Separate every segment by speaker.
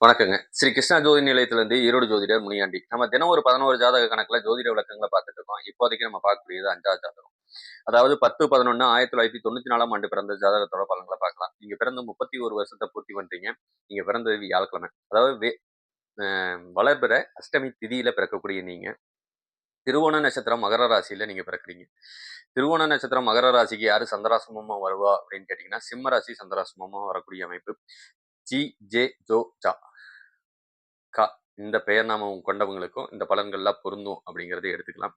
Speaker 1: வணக்கங்க. ஸ்ரீ கிருஷ்ணா ஜோதி நிலையத்திலிருந்து ஈரோடு ஜோதிடர் முனியாண்டி. நம்ம தினம் ஒரு 11 ஜாதக கணக்குல ஜோதிட விளக்கங்கள பார்த்துட்டு இருக்கோம். இப்போதைக்கு நம்ம பார்க்கக்கூடியது 5வது ஜாதகம். அதாவது 10/11/1994ஆம் ஆண்டு பிறந்த ஜாதகத்தோட பலன்கள பார்க்கலாம். நீங்க பிறந்து 31 வருஷத்த பூர்த்தி பண்றீங்க. நீங்க பிறந்தது வியாழக்கிழமை. அதாவது அ வளர்பிறை அஷ்டமி திதியில பிறக்கக்கூடிய நீங்க, திருவோண நட்சத்திரம் மகர ராசியில நீங்க பிறக்குறீங்க. திருவோண நட்சத்திரம் மகர ராசிக்கு யாரு சந்திராசிரமமா வருவா அப்படின்னு கேட்டீங்கன்னா, சிம்ம ராசி சந்திராசிரமமா வரக்கூடிய அமைப்பு. ஜி, ஜே, ஜோ, ஜா. கா இந்த பெயர் நாமம் கொண்டவங்களுக்கும் இந்த பலன்கள்லாம் பொருந்தும் அப்படிங்கிறத எடுத்துக்கலாம்.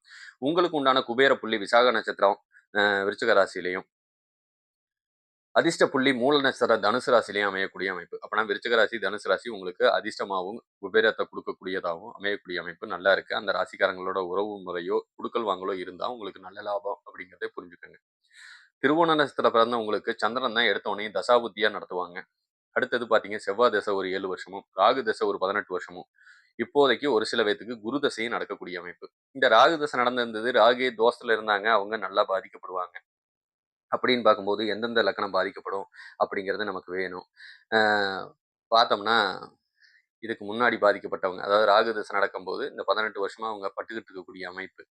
Speaker 1: உங்களுக்கு உண்டான குபேர புள்ளி விசாக நட்சத்திரம் விருச்சிக ராசியிலையும், அதிர்ஷ்ட புள்ளி மூல நட்சத்திரம் தனுசு ராசிலையும் அமையக்கூடிய அமைப்பு. அப்பனா விருச்சிக ராசி தனுசு ராசி உங்களுக்கு அதிர்ஷ்டமாகவும் குபேரத்தை கொடுக்கக்கூடியதாகவும் அமையக்கூடிய அமைப்பு நல்லா இருக்கு. அந்த ராசிக்காரங்களோட உறவு முறையோ குடுக்கல் வாங்கலோ இருந்தால் உங்களுக்கு நல்ல லாபம் அப்படிங்கிறத புரிஞ்சுக்கோங்க. திருவோண நட்சத்திரம் பிறந்த உங்களுக்கு சந்திரன் தான் எடுத்த உடனே தசாபுத்தியா நடத்துவாங்க. அடுத்தது பார்த்தீங்க செவ்வாய் தசை ஒரு 7 வருஷமும், ராகு தசை ஒரு 18 வருஷமும். இப்போதைக்கு ஒரு சில பேத்துக்கு குரு தசையும் நடக்கக்கூடிய அமைப்பு. இந்த ராகு தசை நடந்திருந்தது, ராகு தோஷத்துல இருந்தாங்க, அவங்க நல்லா பாதிக்கப்படுவாங்க. அப்படின்னு பார்க்கும்போது எந்தெந்த லக்கணம் பாதிக்கப்படும் அப்படிங்கிறது நமக்கு வேணும். அ பார்த்தோம்னா, இதுக்கு முன்னாடி பாதிக்கப்பட்டவங்க, அதாவது ராகு தசை நடக்கும்போது இந்த 18 வருஷமா அவங்க பட்டுக்கிட்டு இருக்கக்கூடிய அமைப்பு.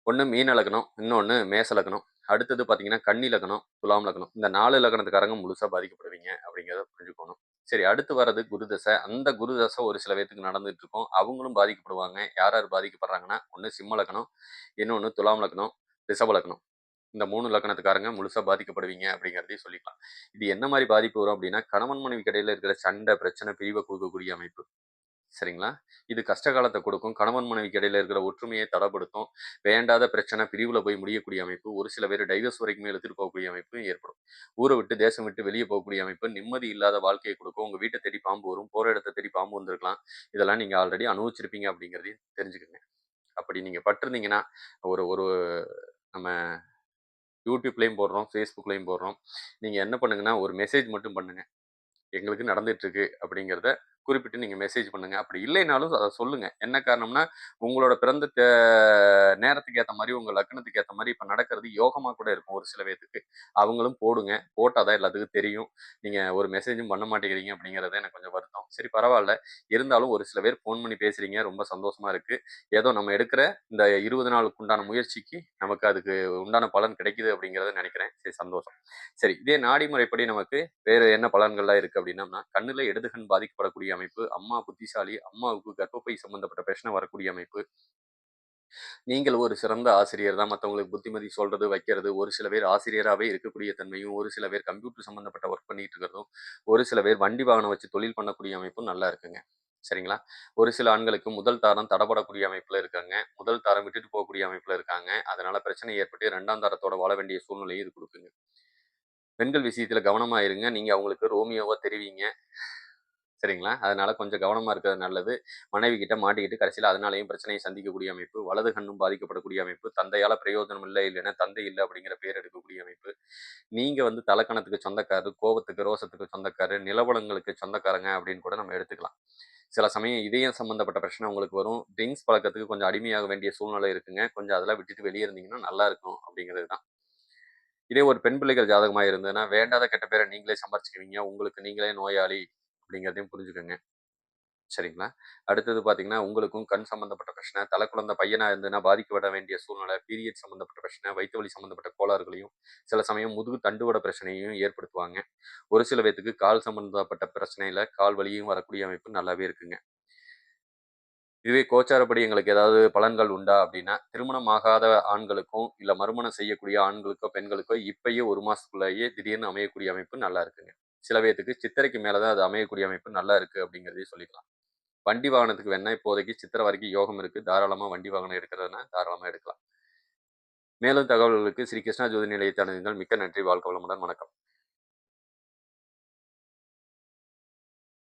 Speaker 1: ஒண்ணு மீன லக்னம், இன்னொன்னு மேச லக்னம். அடுத்தது பார்த்தீங்கன்னா, கன்னி லக்னம், துலாம் லக்னம். இந்த 4 லக்னத்துக்காரங்க முழுசா பாதிக்கப்படுவீங்க அப்படிங்கிறத புரிஞ்சுக்கணும். சரி, அடுத்து வர்றது குரு தசை. அந்த குரு தசை ஒரு சில பேத்துக்கு நடந்துட்டு இருக்கும். அவங்களும் பாதிக்கப்படுவாங்க. யார் யார் பாதிக்கப்படுறாங்கன்னா, ஒண்ணு சிம்ம லக்னம், இன்னொன்னு துலாம் லக்னம், ரிஷப லக்னம். இந்த 3 லக்னத்துக்காரங்க முழுசா பாதிக்கப்படுவீங்க அப்படிங்கிறதையும் சொல்லிக்கலாம். இது என்ன மாரி பாதிப்பு வரும் அப்படின்னா, கணவன் மனைவிக்கு இடையில இருக்கிற சண்டை, பிரச்சனை, பிரிவ குடுக்கக்கூடிய அமைப்பு. சரிங்களா? இது கஷ்ட காலத்த கொடுக்கும். கணவன் மனைவிக்கு இடையில இருக்கிற ஒற்றுமையை தடப்படுத்தும். வேண்டாத பிரச்சனை பிரிவுல போய் முடியக்கூடிய அமைப்பு. ஒரு சில பேர் டைவர்ஸ் வரைக்குமே இழுத்துட்டு போகக்கூடிய அமைப்பு ஏற்படும். ஊர விட்டு, தேசம் விட்டு வெளிய போகக்கூடிய அமைப்பு, நிம்மதி இல்லாத வாழ்க்கையை கொடுக்கும். உங்க வீட்ட தேடி பாம்பு வரும். போற இடத்த தேடி பாம்பு வந்திருக்கலாம். இதெல்லாம் நீங்க ஆல்ரெடி அனுபவிச்சிருப்பீங்க அப்படிங்கிறதையும் தெரிஞ்சுக்கங்க. அப்படி நீங்க பட்டிருந்தீங்கன்னா, ஒரு ஒரு நம்ம YouTubeலயும் போடுறோம், Facebookலயும் போடுறோம். நீங்க என்ன பண்ணுங்கன்னா, ஒரு மெசேஜ் மட்டும் பண்ணுங்க. எங்களுக்கு நடந்துட்டு இருக்கு அப்படிங்கிறத குறிப்பிட்டு நீங்க மெசேஜ் பண்ணுங்க. அப்படி இல்லைனாலும் அத சொல்லுங்க. என்ன காரணம்னா, உங்களோட பிறந்த நேரத்துக்கு ஏத்த மாரி, உங்க லக்னத்துக்கு ஏத்த மாரி இப்ப நடக்கிறது யோகமா கூட இருக்கும் ஒரு சில பேத்துக்கு. அவங்களும் போடுங்க. போட்டா தான் எல்லாத்துக்கும் தெரியும். நீங்க ஒரு மெசேஜும் பண்ண மாட்டேங்கிறீங்க அப்படிங்கிறது எனக்கு கொஞ்சம் வருத்தம். சரி, பரவால்ல. இருந்தாலும் ஒரு சில பேர் ஃபோன் பண்ணி பேசுறீங்க. ரொம்ப சந்தோஷமா இருக்கு. ஏதோ நம்ம எடுக்கிற இந்த 20 நாளுக்கு உண்டான முயற்சிக்கு நமக்கு அதுக்கு உண்டான பலன் கிடைக்குது அப்படிங்கிறத நினைக்கிறேன். சரி, சந்தோஷம். சரி, இதே நாடி முறைப்படி நமக்கு வேறு என்ன பலன்கள்லாம் இருக்கு அப்படின்னம்னா, கண்ணுல இடது கண் பாதிக்கப்படக்கூடிய அமைப்பு, அம்மா புத்திசாலி, அம்மாவுக்கு கர்ப்பப்பை சம்பந்தப்பட்ட பிரச்சனை வரக்கூடிய அமைப்பு. நீங்கள் ஒரு சிறந்த ஆசிரியர் தான், மத்தவங்களுக்கு புத்திமதி சொல்றது, வைக்கிறது. ஒரு சில பேர் ஆசிரியராவே இருக்கக்கூடிய தன்மையும், ஒரு சில பேர் கம்ப்யூட்டர் சம்பந்தப்பட்ட ஒர்க் பண்ணிட்டு இருக்கிறதும், ஒரு சில பேர் வண்டி வாகனம் வச்சு தொழில் பண்ணக்கூடிய அமைப்பும் நல்லா இருக்குங்க. சரிங்களா? ஒரு சில ஆண்களுக்கு முதல் தாரம் தடபடக்கூடிய அமைப்புல இருக்காங்க. முதல் தாரம் விட்டுட்டு போகக்கூடிய அமைப்புல இருக்காங்க. அதனால பிரச்சனை ஏற்பட்டு 2ஆம் தாரத்தோட வாழ வேண்டிய சூழ்நிலையை இது குடுக்குங்க. பெண்கள் விஷயத்துல கவனமா இருங்க. நீங்க அவங்களுக்கு ரோமியோவா தெரிவீங்க. சரிங்களா? அதனால கொஞ்சம் கவனமா இருக்கிறது நல்லது. மனைவி கிட்ட மாட்டிக்கிட்டு கடைசியில அதனாலேயும் பிரச்சனையை சந்திக்கக்கூடிய அமைப்பு. வலது கண்ணும் பாதிக்கப்படக்கூடிய அமைப்பு. தந்தையால பிரயோஜனம் இல்ல, இல்லன்னா தந்தை இல்ல அப்படிங்கிற பேர் எடுக்கக்கூடிய அமைப்பு. நீங்க வந்து தலக்கணத்துக்கு சொந்தக்காரர், கோவத்துக்கு, ரோசத்துக்கு சொந்தக்காரர், நிலவலங்களுக்கு சொந்தக்காரங்க அப்படின்னு கூட நம்ம எடுத்துக்கலாம். சில சமயம் இதயம் சம்பந்தப்பட்ட பிரச்சனை உங்களுக்கு வரும். ட்ரிங்க்ஸ் பழக்கத்துக்கு கொஞ்சம் அடிமையாக வேண்டிய சூழ்நிலை இருக்குங்க. கொஞ்சம் அதெல்லாம் விட்டுட்டு வெளிய இருந்தீங்கன்னா நல்லா இருக்கும் அப்படிங்கிறது தான். இதே ஒரு பெண் பிள்ளைகள் ஜாதகமா இருந்ததுன்னா, வேண்டாத கெட்ட பேர நீங்களே சம்பாரிச்சுக்குவீங்க. உங்களுக்கு நீங்களே நோயாளி அப்படிங்கிறதையும் புரிஞ்சுக்கங்க. சரிங்களா? அடுத்தது பார்த்தீங்கன்னா, உங்களுக்கும் கண் சம்மந்தப்பட்ட பிரச்சனை, குழந்தை பையனா இருந்ததுன்னா பாதிக்கப்பட வேண்டிய சூழ்நிலை, பீரியட் சம்மந்தப்பட்ட பிரச்சனை, வயித்து வலி சம்மந்தப்பட்ட கோளாறுகளையும், சில சமயம் முதுகு தண்டுவட பிரச்சனையையும் ஏற்படுத்துவாங்க. ஒரு சில பேத்துக்கு கால் சம்மந்தப்பட்ட பிரச்சனையில கால் வலியும் வரக்கூடிய அமைப்பு நல்லாவே இருக்குங்க. இதுவே கோச்சாரப்படி எங்களுக்கு ஏதாவது பலன்கள் உண்டா அப்படின்னா, திருமணம் ஆகாத ஆண்களுக்கும், இல்ல மறுமணம் செய்யக்கூடிய ஆண்களுக்கோ, பெண்களுக்கோ இப்பயே 1 மாசத்துக்குள்ளேயே திடீர்னு அமையக்கூடிய அமைப்பு நல்லா இருக்குங்க. சில பேத்துக்கு சித்திரைக்கு மேல தான் அது அமையக்கூடிய அமைப்பு நல்லா இருக்கு அப்படிங்கிறதையும் சொல்லிக்கலாம். வண்டி வாகனத்துக்கு வேணா இப்போதைக்கு சித்திரை வரைக்கும் யோகம் இருக்கு. தாராளமா வண்டி வாகனம் எடுக்கிறதுனா தாராளமா எடுக்கலாம். மேலும் தகவல்களுக்கு ஸ்ரீ கிருஷ்ணா ஜோதி நிலையத்தை அணுகுங்கள். மிக்க நன்றி. வாழ்க வளமுடன். வணக்கம்.